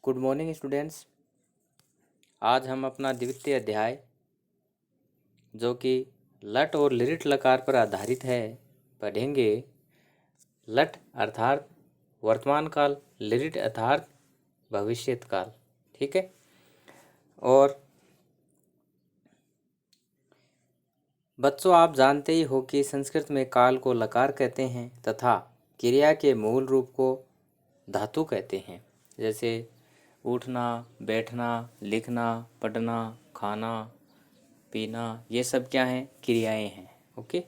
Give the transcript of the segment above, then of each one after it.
Good morning students. आज हम अपना द्वितीय अध्याय जो कि लट और लिरिट लकार पर आधारित है पढ़ेंगे। लट अर्थात वर्तमान काल, लिरिट अर्थात भविष्यत काल। ठीक है। और बच्चों, आप जानते ही हो कि संस्कृत में काल को लकार कहते हैं तथा क्रिया के मूल रूप को धातु कहते हैं। जैसे उठना, बैठना, लिखना, पढ़ना, खाना, पीना, ये सब क्या हैं? क्रियाएं हैं। ओके।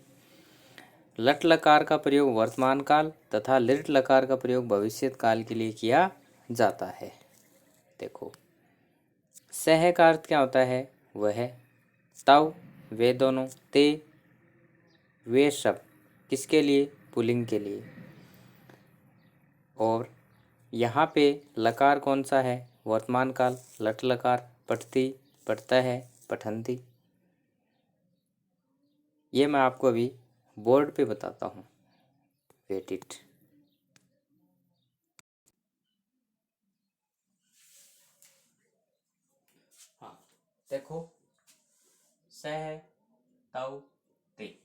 लट लकार का प्रयोग वर्तमान काल तथा लिट लकार का प्रयोग भविष्यत काल के लिए किया जाता है। देखो, सह का अर्थ क्या होता है? वह, तव, वे दोनों, ते, वे सब किसके लिए? पुल्लिंग के लिए। और यहाँ पे लकार कौन सा है? वर्तमान काल। लट लकार पठती, पढ़ता है, पठंती। ये मैं आपको अभी बोर्ड पे बताता हूँ। Wait it. हाँ, देखो, सह, तव, ते।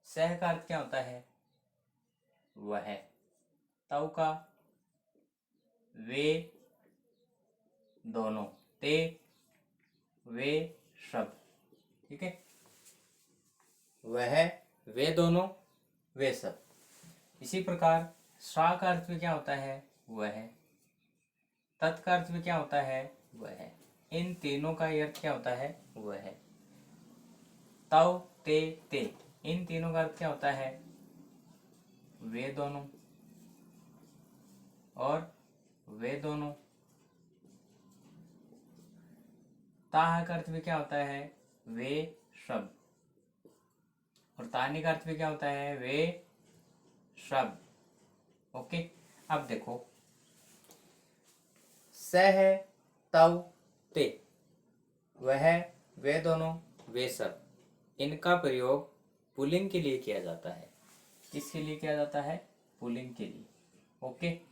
सह का अर्थ क्या होता है? वह। तव का वे दोनों, ते वे सब। ठीक है। वह, वे दोनों, वे सब। इसी प्रकार सा का अर्थ में क्या होता है? वह। तत् का अर्थ में क्या होता है? वह। इन तीनों का अर्थ क्या होता है? वह। तव, ते, इन तीनों का अर्थ क्या होता है? वे दोनों और वे दोनों। ताह का अर्थ में क्या होता है? वे शब्द। और तानी का अर्थ में क्या होता है? वे शब्द। ओके। अब देखो, सह, तव, ते, वह, वे दोनों, वे सब, इनका प्रयोग पुल्लिंग के लिए किया जाता है। किसके लिए किया जाता है? पुल्लिंग के लिए। ओके।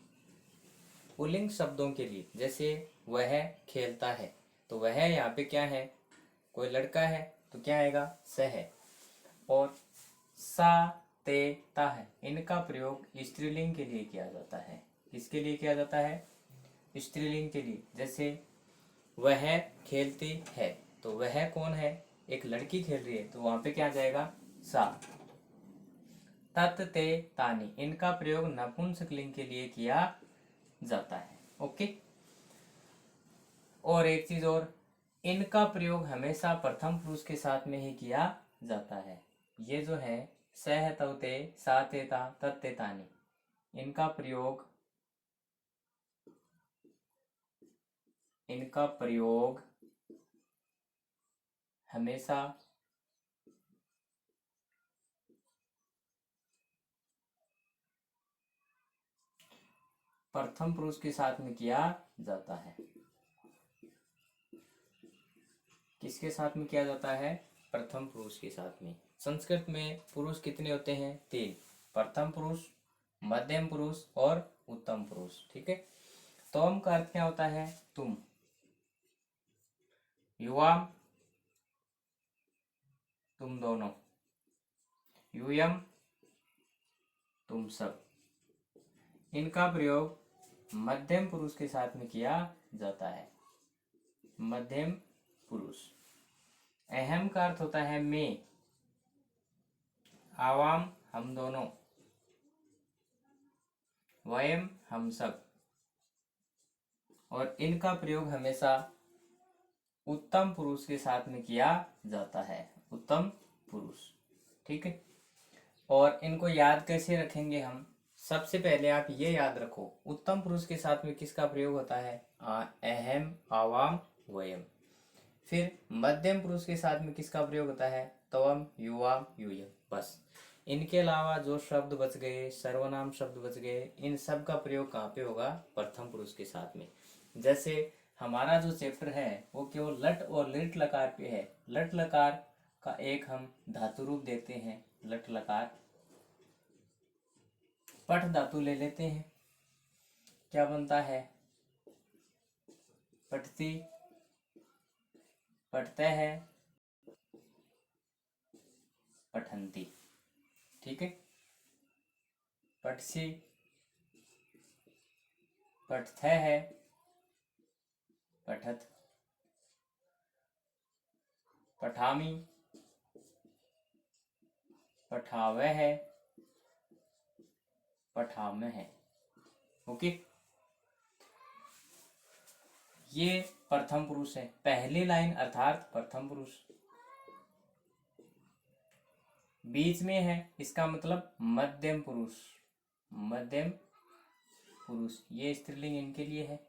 पुल्लिंग शब्दों के लिए, जैसे वह खेलता है, तो वह यहाँ पे क्या है? कोई लड़का है तो क्या आएगा? सह है। और सा, ते, ता है, इनका प्रयोग स्त्रीलिंग के लिए किया जाता है। किसके लिए किया जाता है? स्त्रीलिंग के लिए। जैसे वह खेलती है, तो वह कौन है? एक लड़की खेल रही है, तो वहां पे क्या जाएगा? सा। तत्, ते, तानी, इनका प्रयोग नपुंसकलिंग के लिए किया जाता है। ओके। और एक चीज और, इनका प्रयोग हमेशा प्रथम पुरुष के साथ में ही किया जाता है। ये जो है सह, तव, ते, सा, ते, ता, तत्, ते, तानी, इनका प्रयोग हमेशा प्रथम पुरुष के साथ में किया जाता है। किसके साथ में किया जाता है? प्रथम पुरुष के साथ में। संस्कृत में पुरुष कितने होते हैं? 3। प्रथम पुरुष, मध्यम पुरुष और उत्तम पुरुष। ठीक है। तोम का अर्थ क्या होता है? तुम। युवाम, तुम दोनों। यूयम, तुम सब। इनका प्रयोग मध्यम पुरुष के साथ में किया जाता है। मध्यम पुरुष। अहम का अर्थ होता है मैं। आवाम, हम दोनों। वयम, हम सब। और इनका प्रयोग हमेशा उत्तम पुरुष के साथ में किया जाता है। उत्तम पुरुष। ठीक है। और इनको याद कैसे रखेंगे हम? सबसे पहले आप ये याद रखो, उत्तम पुरुष के साथ में किसका प्रयोग होता है? अहम, आवाम, वयम। फिर मध्यम पुरुष के साथ में किसका प्रयोग होता है? तवम, युवाम, यूयम। बस। इनके अलावा जो शब्द बच गए, सर्वनाम शब्द बच गए, इन सब का प्रयोग कहाँ पे होगा? प्रथम पुरुष के साथ में। जैसे हमारा जो चैप्टर है वो केवल लट और लिट लकार पे है। लट लकार का एक हम धातु रूप देते हैं, लट लकार। पठ धातु ले लेते हैं, क्या बनता है? पठती, पठते हैं, पठंती। ठीक है, पठसी, पठते हैं, पठत, पठामी, पठावे है, पठामे है। ओके, ये प्रथम पुरुष है, पहली लाइन अर्थात प्रथम पुरुष। बीच में है, इसका मतलब मध्यम पुरुष, मध्यम पुरुष, ये स्त्रीलिंग इनके लिए है।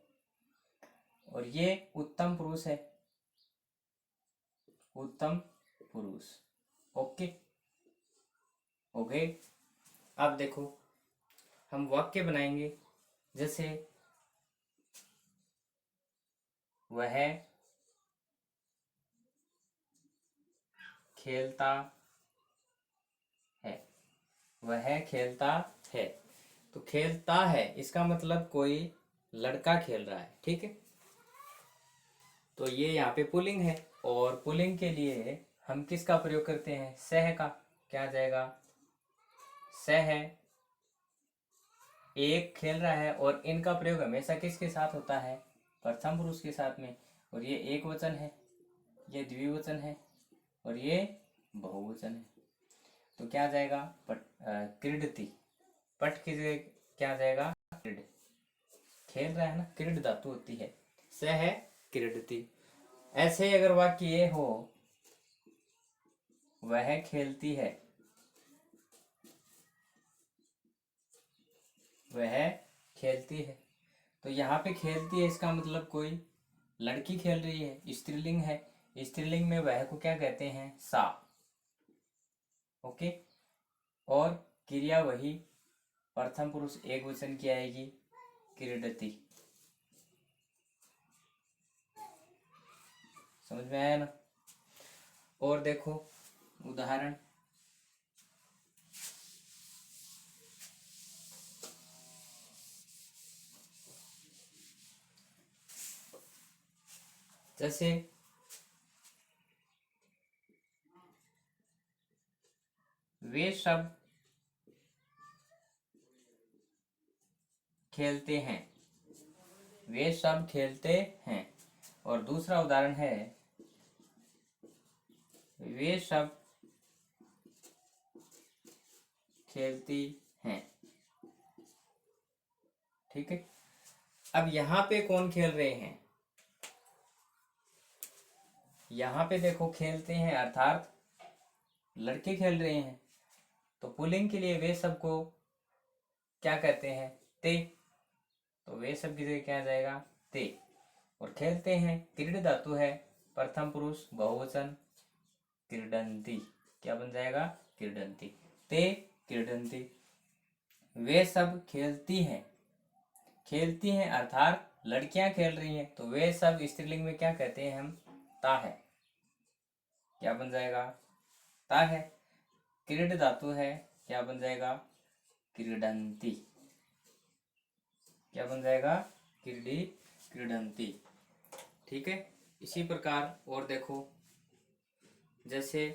और ये उत्तम पुरुष है, उत्तम पुरुष। ओके ओके, अब देखो हम वाक्य बनाएंगे। जैसे वह खेलता है, वह खेलता है। तो खेलता है इसका मतलब कोई लड़का खेल रहा है। ठीक है, तो ये यहाँ पे पुल्लिंग है, और पुल्लिंग के लिए हम किसका प्रयोग करते हैं? सह का। क्या आ जाएगा? सह, एक खेल रहा है, और इनका प्रयोग हमेशा किसके साथ होता है? प्रथम पुरुष के साथ में। और ये एक वचन है, ये द्विवचन है, और ये बहुवचन है। तो क्या आ जाएगा? क्रीडति। पट की जगह क्या आ जाएगा? क्रीड, खेल रहा है ना, क्रीड धातु होती है, सह क्रीडति। ऐसे अगर वाक्य ये हो, वह खेलती है, वह खेलती है, तो यहाँ पे खेलती है इसका मतलब कोई लड़की खेल रही है, स्त्रीलिंग है। स्त्रीलिंग में वह को क्या कहते हैं? सा। ओके, और क्रिया वही प्रथम पुरुष एक वचन की आएगी, क्रीडति। समझ में आया ना? और देखो उदाहरण, जैसे वे सब खेलते हैं, वे सब खेलते हैं। और दूसरा उदाहरण है, वे सब खेलती हैं। ठीक है, अब यहाँ पे कौन खेल रहे हैं? यहाँ पे देखो खेलते हैं अर्थात लड़के खेल रहे हैं, तो पुल्लिंग के लिए वे सब को क्या कहते हैं? ते। तो वे सब की जगह क्या आ जाएगा? ते। और खेलते हैं क्रीड धातु है, प्रथम पुरुष बहुवचन, क्रीडंती। क्या बन जाएगा? क्रीडंती। ते क्रीडंती। वे सब खेलती हैं, खेलती हैं अर्थात लड़कियां खेल रही हैं, तो वे सब स्त्रीलिंग में क्या कहते हैं हम? ता है। क्या बन जाएगा? ता है। क्रीड धातु है, क्या बन जाएगा? क्रीडंती। क्या बन जाएगा? क्रीडी, क्रीडंती। ठीक है, इसी प्रकार और देखो, जैसे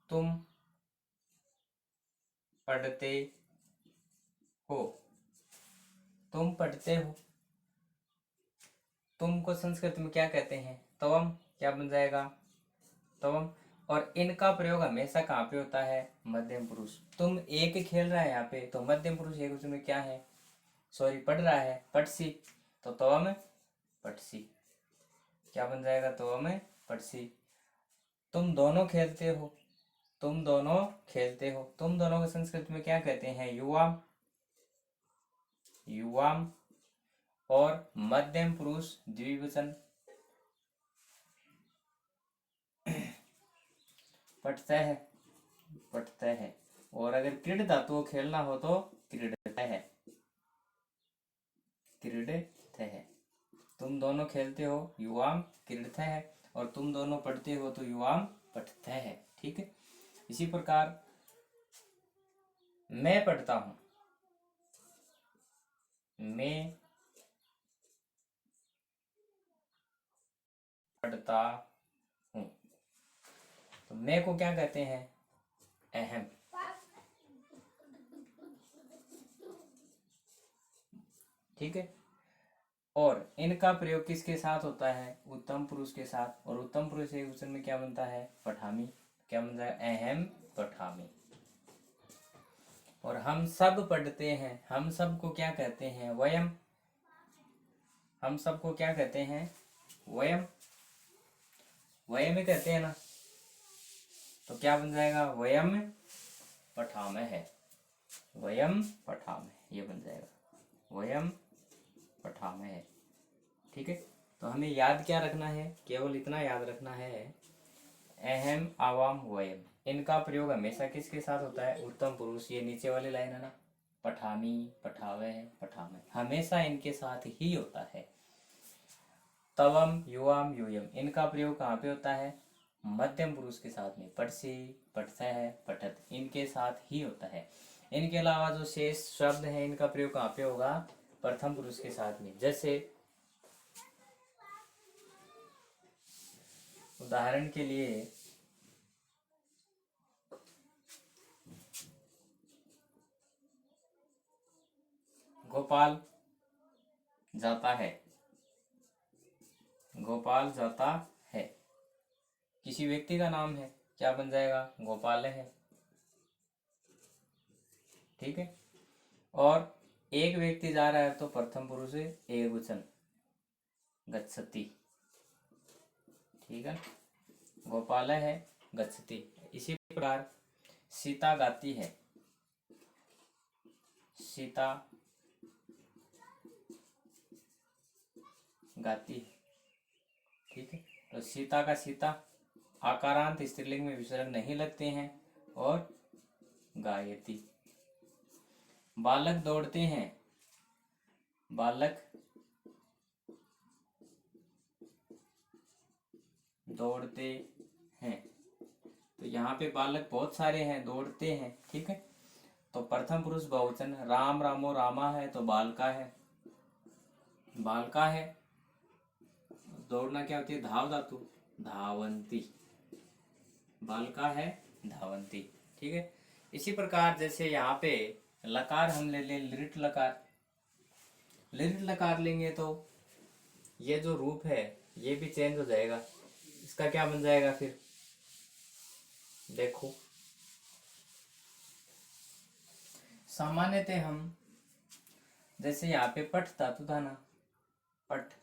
तुम पढ़ते हो, तुम पढ़ते हो, तुम को संस्कृत में क्या कहते हैं? तवम। क्या बन जाएगा? तवम। और इनका प्रयोग हमेशा कहाँ पे होता है? मध्यम पुरुष। तुम एक खेल रहा है यहाँ पे, तो मध्यम पुरुष एक उसमें क्या है? सॉरी, पढ़ रहा है, पढ़सी। तो तवम पढ़सी। क्या बन जाएगा? तवम पढ़सी। तुम दोनों खेलते हो, तुम दोनों खेलते हो, तुम दोनों को संस्कृत में क्या कहते हैं? युवाम, युवाम। और मध्यम पुरुष द्विवचन, पढ़ते हैं, पढ़ते हैं। और अगर क्रीड धातु को खेलना हो तो क्रीडते हैं, क्रीडते हैं। तुम दोनों खेलते हो, युवाम क्रीडते है, और तुम दोनों पढ़ते हो तो युवाम पठते है। ठीक है। इसी प्रकार मैं पढ़ता हूँ, मैं पढ़ता हूँ। तो मैं को क्या कहते हैं? अहम। ठीक है। और इनका प्रयोग किसके साथ होता है? उत्तम पुरुष के साथ। और उत्तम पुरुष एक वचन में क्या बनता है? पठामी। क्या बनता है? अहम पठामी। और हम सब पढ़ते हैं, हम सब को क्या कहते हैं? वयम। हम सब को क्या कहते हैं? वयम। वयम ही कहते हैं ना। तो क्या बन जाएगा? वयम पठामह है। वयम पठामह, ये बन जाएगा वयम पठामह है। ठीक है। तो हमें याद क्या रखना है? केवल इतना याद रखना है, अहम आवाम वयम, इनका प्रयोग हमेशा किसके साथ होता है? उत्तम पुरुष। ये नीचे वाली लाइन है ना, पठामी, पठावे, पठामे, हमेशा इनके साथ ही होता है। तवम, युवाम, यूयम, इनका प्रयोग कहाँ पे होता है? मध्यम पुरुष के साथ में। पठसी, पठता है, पठत, इनके साथ ही होता है। इनके अलावा जो शेष शब्द हैं इनका प्रयोग कहाँ पे होगा? प्रथम पुरुष के साथ में। जैसे उदाहरण के लिए गोपाल जाता है, गोपाल जाता है, किसी व्यक्ति का नाम है, क्या बन जाएगा? गोपाल है। ठीक है। और एक व्यक्ति जा रहा है तो प्रथम पुरुष एक वचन, गच्छति। ठीक है। गोपाल है, गच्छति। इसी प्रकार सीता गाती है, सीता गाती है। ठीक है। तो सीता का सीता आकारांत स्त्रीलिंग में विसर्ग नहीं लगते हैं। और गायती। बालक दौड़ते हैं, बालक दौड़ते हैं। तो यहाँ पे बालक बहुत सारे हैं, दौड़ते हैं। ठीक है। तो प्रथम पुरुष बहुवचन, राम, रामो, रामा है तो बालका है, बालका है। दौड़ना क्या होती है? धाव धातु, धावंती, बालका है, धावंती। ठीक है। इसी प्रकार जैसे यहाँ पे लकार हम ले लें, लिट लकार, लिट लकार लेंगे तो ये जो रूप है ये भी चेंज हो जाएगा। इसका क्या बन जाएगा फिर? देखो, सामान्यतः हम जैसे यहाँ पे पठ धातु था ना, पठ,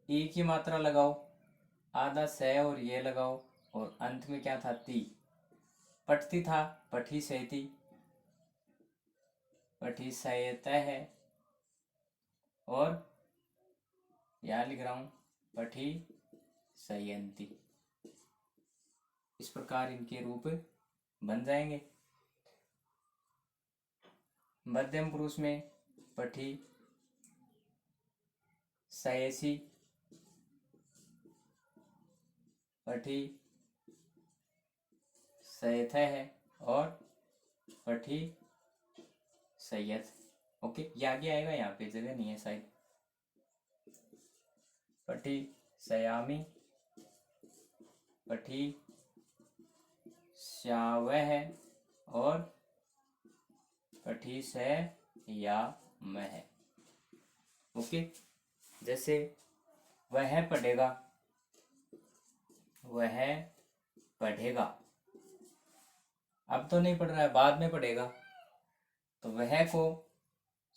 ई की मात्रा लगाओ, आधा स और ये लगाओ, और अंत में क्या था? ती। पठती था, पठी सहती, पठी सहत है, और यहाँ लिख रहा हूं पठी सहयंती। इस प्रकार इनके रूप बन जाएंगे। मध्यम पुरुष में पठी सयसी, पठी सयथ है, और पठी सैयद। ओके, ये आगे आएगा, यहाँ पे जगह नहीं है शायद। पठी सयामी, पठी श्यावह, और पठी स या मह। ओके। जैसे वह पढ़ेगा, वह पढ़ेगा, अब तो नहीं पढ़ रहा है, बाद में पढ़ेगा। तो वह को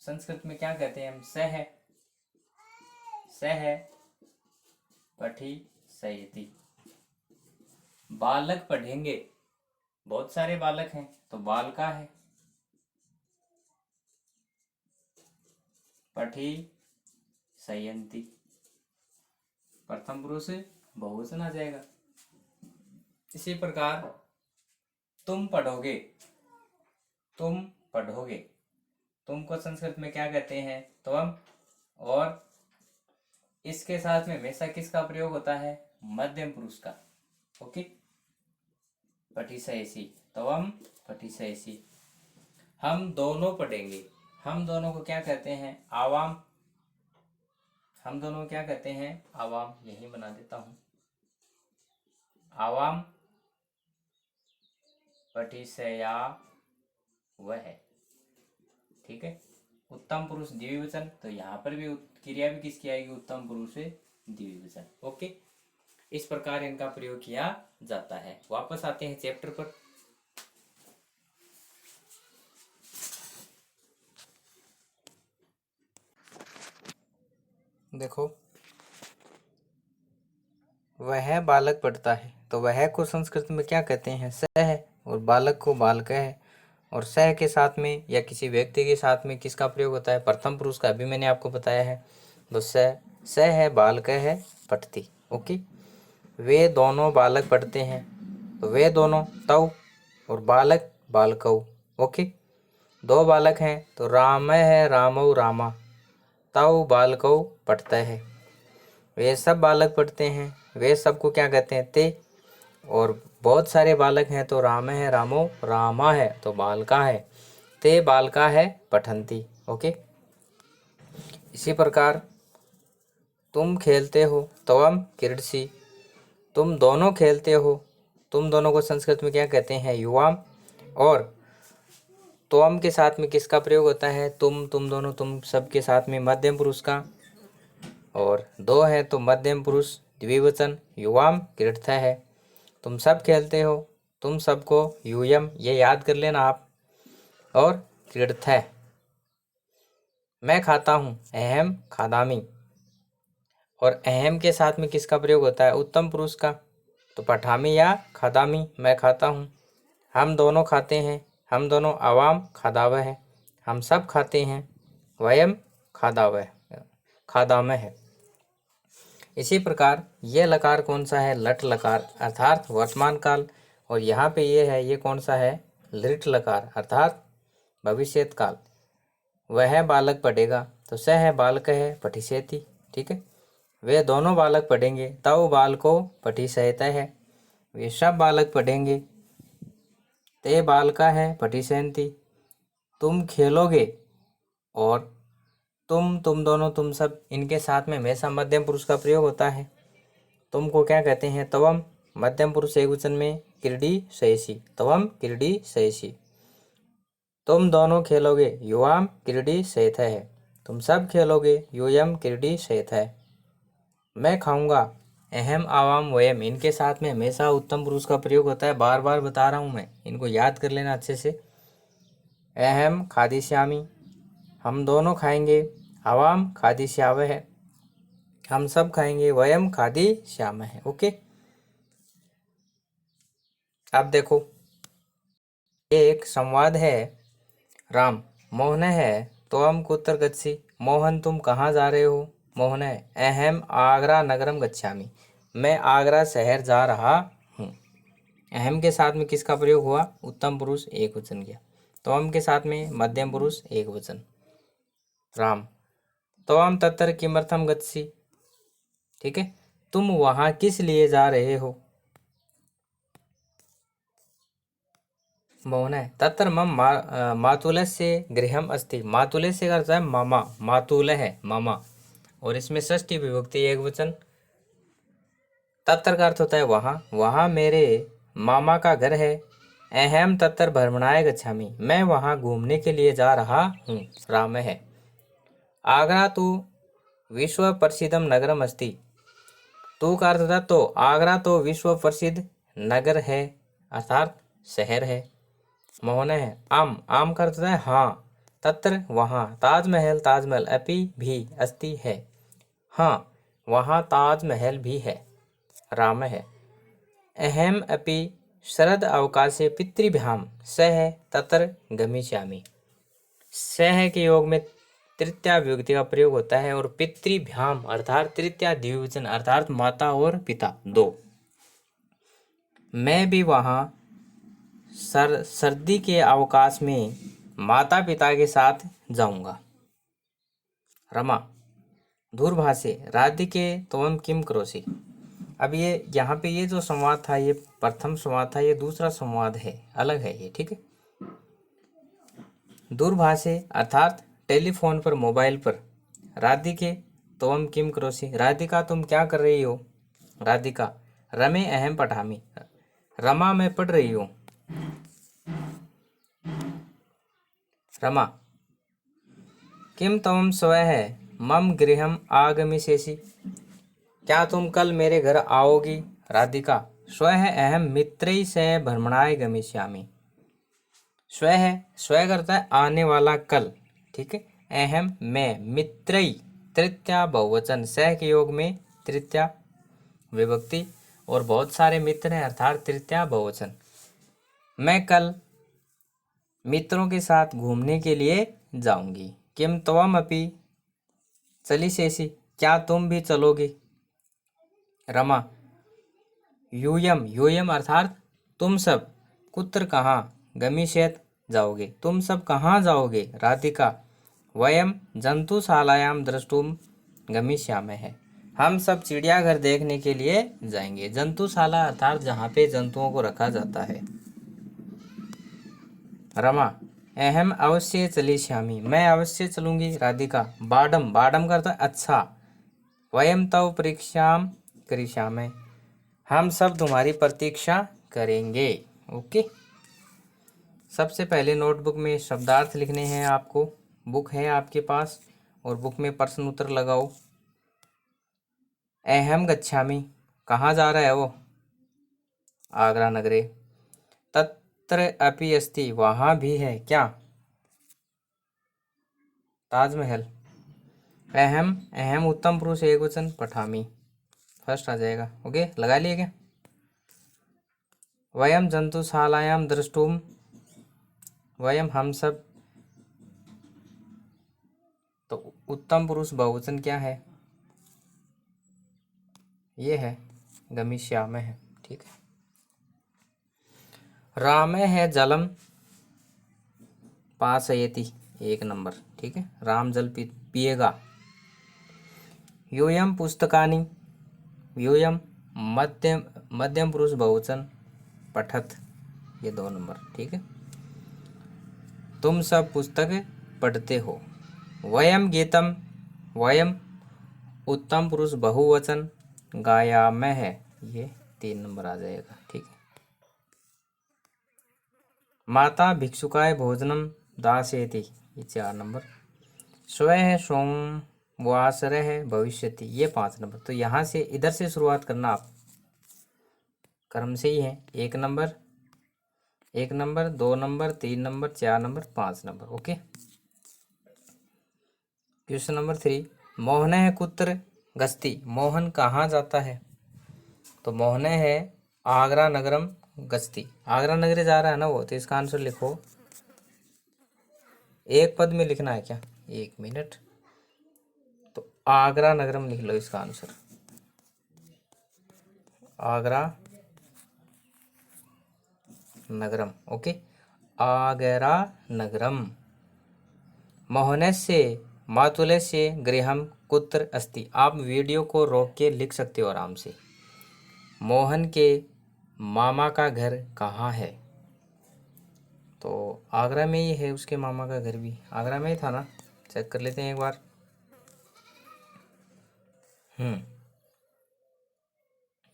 संस्कृत में क्या कहते हैं हम? सह, सह पठी सयति। बालक पढ़ेंगे, बहुत सारे बालक हैं तो बालका है, पठी सयंती। प्रथम पुरुष बहुवचन आ जाएगा। इसी प्रकार तुम पढ़ोगे, तुम पढ़ोगे, तुम को संस्कृत में क्या कहते हैं? त्वम। और इसके साथ में हमेशा किसका प्रयोग होता है? मध्यम पुरुष का। ओके, पठिसयसि, तवम पठिसयसि। हम दोनों पढ़ेंगे। हम दोनों को क्या कहते हैं? आवाम। हम दोनों क्या कहते हैं? आवाम। यही बना देता हूं, आवाम पठिसया वह। ठीक है, उत्तम पुरुष द्विवचन, तो यहाँ पर भी क्रिया भी किसकी आएगी? उत्तम पुरुष द्विवचन। ओके, इस प्रकार इनका प्रयोग किया जाता है। वापस आते हैं चैप्टर पर। देखो, वह बालक पढ़ता है, तो वह को संस्कृत में क्या कहते हैं? सह। और बालक को बालक है। और सह के साथ में या किसी व्यक्ति के साथ में किसका प्रयोग होता है? प्रथम पुरुष का। अभी मैंने आपको बताया है। तो सह है, बालक है, पठती। ओके, वे दोनों बालक पढ़ते हैं, तो वे दोनों तव, और बालक बालकौ। ओके, दो बालक हैं, तो राम है, रामौ रामा, तव बालकौ पढ़ता है। वे सब बालक पढ़ते हैं, वे सबको क्या कहते हैं? ते। और बहुत सारे बालक हैं, तो राम है, रामो रामा है, तो बालका है, ते बालका है, पठंती। ओके, इसी प्रकार तुम खेलते हो, त्वम क्रीडसि। तुम दोनों खेलते हो, तुम दोनों को संस्कृत में क्या कहते हैं? युवाम। और त्वम के साथ में किसका प्रयोग होता है? तुम दोनों, तुम सब के साथ में मध्यम पुरुष का। और दो है तो मध्यम पुरुष द्विवचन, युवाम क्रीडथ है। तुम सब खेलते हो, तुम सबको यूयम, ये याद कर लेना आप। और क्रीडथ, मैं खाता हूँ, अहम खादामी। और अहम के साथ में किसका प्रयोग होता है? उत्तम पुरुष का। तो पठामी या खादामी, मैं खाता हूँ। हम दोनों खाते हैं, हम दोनों आवाम खादाव है। हम सब खाते हैं, वयम खादाव खादाम है। इसी प्रकार ये लकार कौन सा है? लट लकार, अर्थात वर्तमान काल। और यहाँ पे ये है, ये कौन सा है? लिट लकार, अर्थात भविष्यत काल। वह बालक पढ़ेगा, तो सह है, बालक है, पठिसेति। ठीक है, वे दोनों बालक पढ़ेंगे, तव बालको पठिसयत है। वे सब बालक पढ़ेंगे, ते बालका है, पठिसयन्ति। तुम खेलोगे, और तुम दोनों, तुम सब, इनके साथ में हमेशा मध्यम पुरुष का प्रयोग होता है। तुमको क्या कहते हैं? तवम, मध्यम पुरुष एकवचन में क्रीडी सयसी, तवम क्रीडी सयसी। तुम दोनों खेलोगे, युवाम क्रीडी सयथ है। तुम सब खेलोगे, यूयम क्रीडी सयथ है। मैं खाऊंगा, अहम आवाम वयम। इनके साथ में हमेशा उत्तम पुरुष का प्रयोग होता है। बार बार बता रहा हूँ मैं, इनको याद कर लेना अच्छे से। अहम खादिष्यामि, हम दोनों खाएंगे, आवाम खादिष्यावः है, हम सब खाएंगे, वयम खादिष्यामः है। ओके, अब देखो, ये एक संवाद है। राम, मोहन है, त्वम कुत्र गच्छसि। मोहन, तुम कहाँ जा रहे हो? मोहन है, अहम आगरा नगरम गच्छामि, मैं आगरा शहर जा रहा हूँ। अहम के साथ में किसका प्रयोग हुआ? उत्तम पुरुष एक वचन किया। त्वम के साथ में मध्यम पुरुष एक वचन। राम, त्वम तत्र किमर्थम गच्छसि। ठीक है, तुम वहां किस लिए जा रहे हो? मोहन है, तत्र मम मातुलस्य गृहम अस्ति। मातुलस्य का अर्थ है मामा, मातुल है मामा, और इसमें षष्ठी विभक्ति एक वचन। तत्र का अर्थ होता है वहाँ, वहाँ मेरे मामा का घर है। अहम तत्र भ्रमणाय गच्छामि, मैं वहाँ घूमने के लिए जा रहा हूँ। राम है, आगरा तो विश्व प्रसिद्धम नगरम अस्ति। तो का अर्थ था तो, आगरा तो विश्व प्रसिद्ध नगर है, अर्थात शहर है। मोहन है, आम का अर्थ है हाँ। तत्र वहाँ, ताजमहल ताजमहल, अपि भी अस्ति है, हाँ वहाँ ताजमहल भी है। राम है, अहम अपि शरद अवकाशे पितृभ्याम सह तत्र गमिष्यामि। सह के योग में तृतीया विभक्ति का प्रयोग होता है, और पितृभ्याम अर्थात तृतीया द्विवचन, अर्थात माता और पिता दो। मैं भी वहाँ सर्दी के अवकाश में माता पिता के साथ जाऊंगा। रमा, दूरभाषे राधिके त्वं किं करोषि। अब ये यहाँ पे ये जो संवाद था ये प्रथम संवाद था, ये दूसरा संवाद है, अलग है ये, ठीक है। दूरभाषे अर्थात टेलीफोन पर, मोबाइल पर। राधिके त्वं किं करोषि, राधिका तुम क्या कर रही हो। राधिका रमे अहम पठामि, रमा मैं पढ़ रही हूँ। रमा किम त्वं श्वः मम गृहम् आगमिष्यसि, क्या तुम कल मेरे घर आओगी। राधिका श्वः अहम मित्रैः सह भ्रमणाय गमिष्यामि। श्वः, श्वः करता है आने वाला कल, ठीक है। अहम मैं, मित्रैः तृतीया बहुवचन, सह के योग में तृतीया विभक्ति और बहुत सारे मित्र हैं अर्थात तृतीया बहुवचन। मैं कल मित्रों के साथ घूमने के लिए जाऊंगी। किम त्वम अपि चलिष्यसि, क्या तुम भी चलोगे। रमा यूयम, यूयम अर्थात तुम सब, कुत्र कहाँ, गमिष्यत जाओगे, तुम सब कहाँ जाओगे। राधिका वयम जंतुशालायाम द्रष्टुम गमिष्यामः, हम सब चिड़ियाघर देखने के लिए जाएंगे। जंतुशाला अर्थात जहाँ पे जंतुओं को रखा जाता है। रमा अहम अवश्य चलिष्यामि, मैं अवश्य चलूंगी। राधिका बाडम, बाडम करता है अच्छा। वयम तव परीक्षाम करिष्यामः, हम सब तुम्हारी प्रतीक्षा करेंगे। ओके, सबसे पहले नोटबुक में शब्दार्थ लिखने हैं आपको। बुक है आपके पास और बुक में प्रश्न उत्तर लगाओ। अहम गच्छामि, कहाँ जा रहा है वो। आगरा नगरे। तत्र अपि अस्ति, वहाँ भी है क्या। ताजमहल। अहम, अहम उत्तम पुरुष एकवचन, पठामी फर्स्ट आ जाएगा। ओके, लगा लिए क्या। वयम जंतुशालायाम द्रष्टुम, वयम हम सब, तो उत्तम पुरुष बहुवचन क्या है, ये है गमिष्यामः है, ठीक है। रामे है जलम पासयति, एक नंबर, ठीक है। राम जल पिएगा। यूयम पुस्तकानि, यूयम मध्यम, मध्यम पुरुष बहुवचन, पठत, ये 2 नंबर, ठीक है। तुम सब पुस्तक पढ़ते हो। वयम गीतम, वयम उत्तम पुरुष बहुवचन, गायामः है, ये 3 नंबर आ जाएगा, ठीक है। माता भिक्षुकाय भोजनम दास्यति, ये 4 नंबर। स्वः सोमवासरः भविष्यति, ये 5 नंबर। तो यहाँ से इधर से शुरुआत करना आप, क्रम से ही है। 1 number, 1 number, 2 number, 3 number, 4 number, 5 number. Okay, question number 3, Mohan है कुत्र गस्ती, मोहन कहाँ जाता है। तो मोहन है आगरा नगरम गस्ती, आगरा नगरी जा रहा है ना वो, तो इसका आंसर लिखो। एक पद में लिखना है क्या, 1 मिनट। तो आगरा नगरम लिख लो इसका आंसर, आगरा नगरम। ओके, आगरा नगरम। मोहनस्य मातुलस्य गृहम कुत्र अस्ति, आप वीडियो को रोक के लिख सकते हो आराम से। मोहन के मामा का घर कहाँ है। तो आगरा में ही है, उसके मामा का घर भी आगरा में ही था ना, चेक कर लेते हैं एक बार।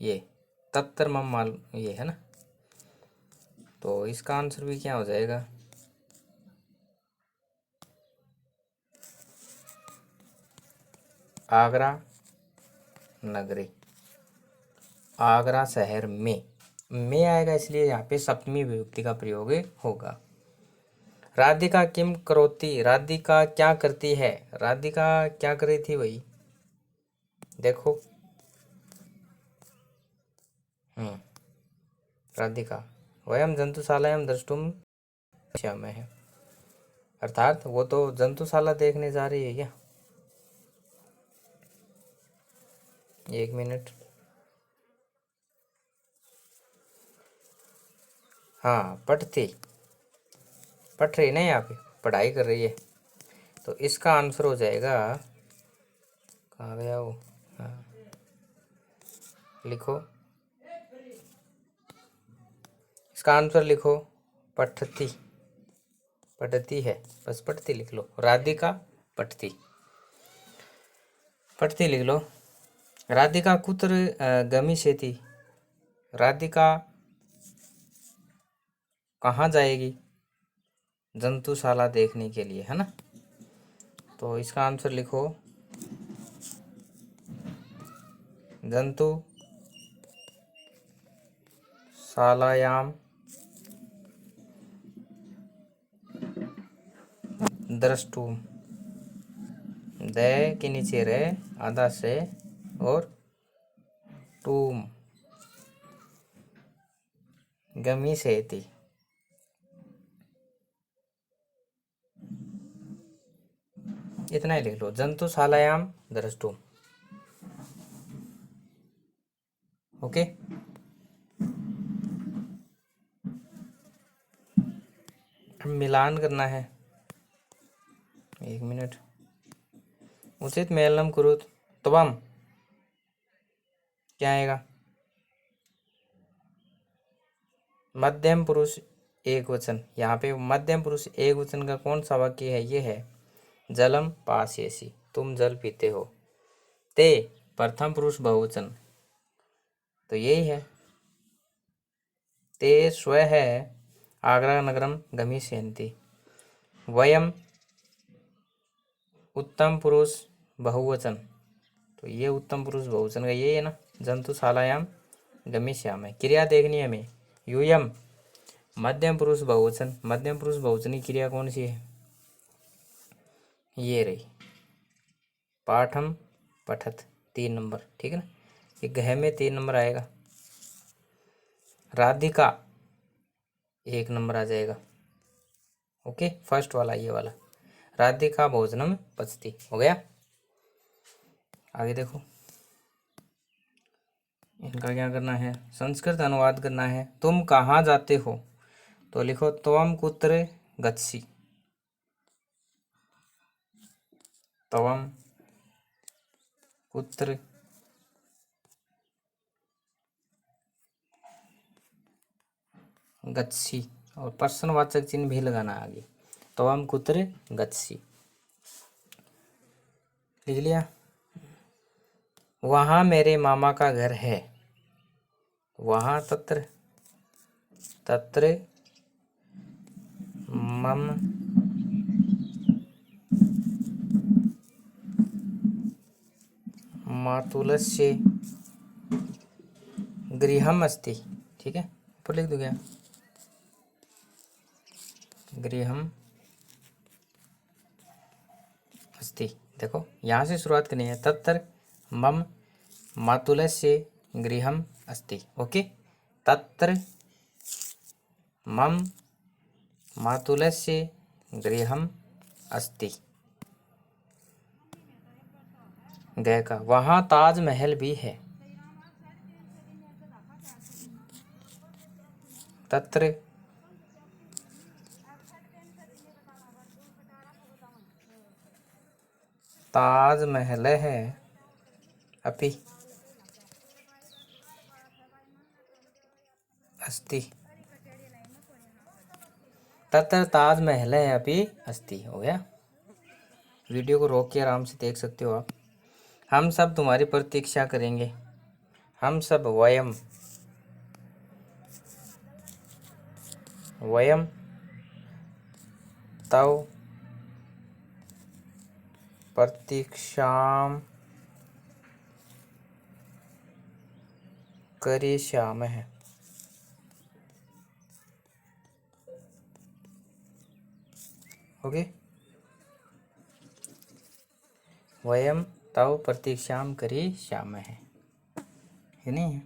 ये तत्तर मम माल, ये है ना, तो इसका आंसर भी क्या हो जाएगा, आगरा नगरी, आगरा शहर में आएगा, इसलिए यहाँ पे सप्तमी विभक्ति का प्रयोग होगा। राधिका किम करोती, राधिका क्या करती है। राधिका क्या कर रही थी भाई, देखो। राधिका वयम जंतुशालायाम द्रष्टुम गमिष्यामः है, अर्थात वो तो जंतुशाला देखने जा रही है क्या। 1 मिनट, हाँ पढ़ रही ना, यहाँ पे पढ़ाई कर रही है, तो इसका आंसर हो जाएगा, कहाँ गया वो? हाँ, लिखो इसका आंसर लिखो। पठती, पढ़ती है, बस पढ़ती लिख लो। राधिका पढ़ती, पढ़ती लिख लो। राधिका कुत्र गमिष्यति, राधिका कहाँ जाएगी? जंतुशाला देखने के लिए, है ना। तो इसका आंसर लिखो जंतु शालायाम द्रष्टुम। द के नीचे रे, आधा से और टूम गमिष्यति। इतना ही लिख लो, जंतुशालायाम द्रष्टुम। ओके। अब मिलान करना है। 1 मिनट। उचित मेलनम कुरुत त्वम क्या आएगा? मध्यम पुरुष एक वचन। यहाँ पे मध्यम पुरुष एक वचन का कौन सा वाक्य है? ये है जलम पास्यसि, तुम जल पीते हो। ते प्रथम पुरुष बहुवचन, तो यही है। ते स्व है आगरा नगरम गमिष्यन्ति। वयम उत्तम पुरुष बहुवचन, तो ये उत्तम पुरुष बहुवचन का ये है ना। जंतुशालायाम गमिष्यामि, क्रिया देखनी है हमें। यूयम मध्यम पुरुष बहुवचन, मध्यम पुरुष बहुवचन की क्रिया कौन सी है? ये रही, पाठम पठत, 3 नंबर, ठीक है ना। ये गह में 3 नंबर आएगा। राधिका 1 नंबर आ जाएगा। ओके, फर्स्ट वाला ये वाला, राधिका भोजनम पचती, हो गया। आगे देखो, इनका क्या करना है? संस्कृत अनुवाद करना है। तुम कहाँ जाते हो? तो लिखो त्वम कुत्र गच्छसि, त्वम कुत्र गच्छसि, और प्रश्नवाचक चिन्ह भी लगाना आगे। त्वम कुत्र गच्छसि, लिख लिया। वहाँ मेरे मामा का घर है। वहाँ तत्र, तत्र मम मातुलस्य गृहम अस्ति, ठीक है, ऊपर लिख दो क्या? गृहम अस्ति। देखो यहाँ से शुरुआत करनी है। तत्र मम मातुलस्य गृहम अस्ति। ओके, तत्र मम मातुलस्य गृहम अस्ति। गए का, वहाँ ताजमहल भी है। तत्र ताजमहल है अपि अस्ति। तत्र ताजमहल है अपि अस्ति, हो गया। वीडियो को रोक के आराम से देख सकते हो आप। हम सब तुम्हारी प्रतीक्षा करेंगे। हम सब, वयम, वयम तव प्रतीक्षाम करिष्यामः। ओके, वयम तव प्रतीक्षाम करिष्यामः, है नहीं है?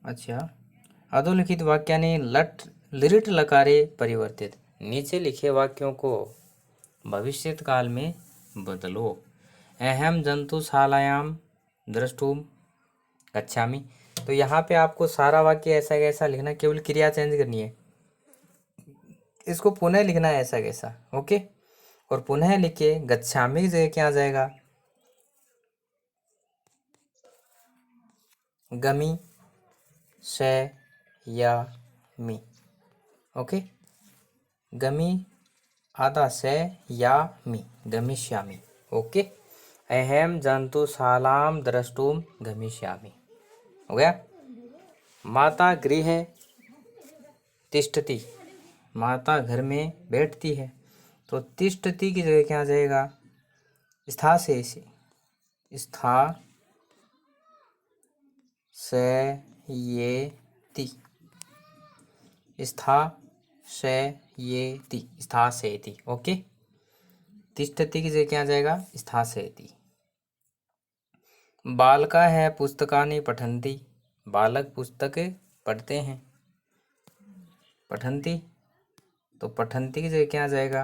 अच्छा, अधोलिखित वाक्यानि लट लिरिट लकारे परिवर्तित। नीचे लिखे वाक्यों को भविष्यत काल में बदलो। अहम जंतुशालायाम द्रष्टुम गच्छामि, तो यहाँ पे आपको सारा वाक्य ऐसा कैसा लिखना, केवल क्रिया चेंज करनी है। इसको पुनः लिखना है ऐसा कैसा। ओके, और पुनः लिखे गच्छामि की जगह क्या आ जाएगा? गमी शयामी। ओके, गमी आधा से या मी, गमिष्यामि। ओके, अहम जंतुशालां द्रष्टुम गमिष्यामि। हो गया। माता गृहे तिष्ठति, माता घर में बैठती है, तो तिष्ठति की जगह क्या आ जाएगा? स्था से स्था से ये ति, स्था से ये ति, स्था से ति। ओके, तिष्ठति की जगह क्या आ जाएगा? स्था से ति। बालका है पुस्तकानि पठन्ति, बालक पुस्तकें पढ़ते हैं। पठन्ति, तो पठन्ति की जगह क्या आ जाएगा?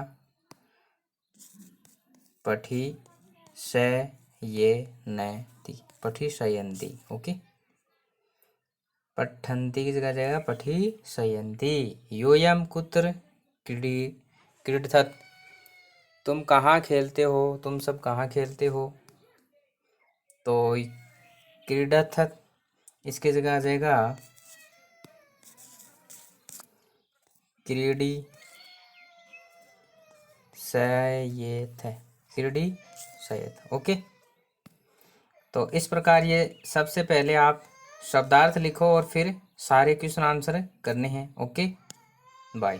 पठी से ये नति, पठी शयन्ति। ओके, पठन्ति की जगह आ जाएगा पठी शयन्ति। योयम कुत्र क्रीडथत, तुम कहाँ खेलते हो? तुम सब कहाँ खेलते हो? तो क्रीडथत इसकी जगह आ जाएगा क्रीडी सयेथ, क्रीडी सयेथ। ओके, तो इस प्रकार ये सबसे पहले आप शब्दार्थ लिखो और फिर सारे क्वेश्चन आंसर करने हैं। Okay, bye.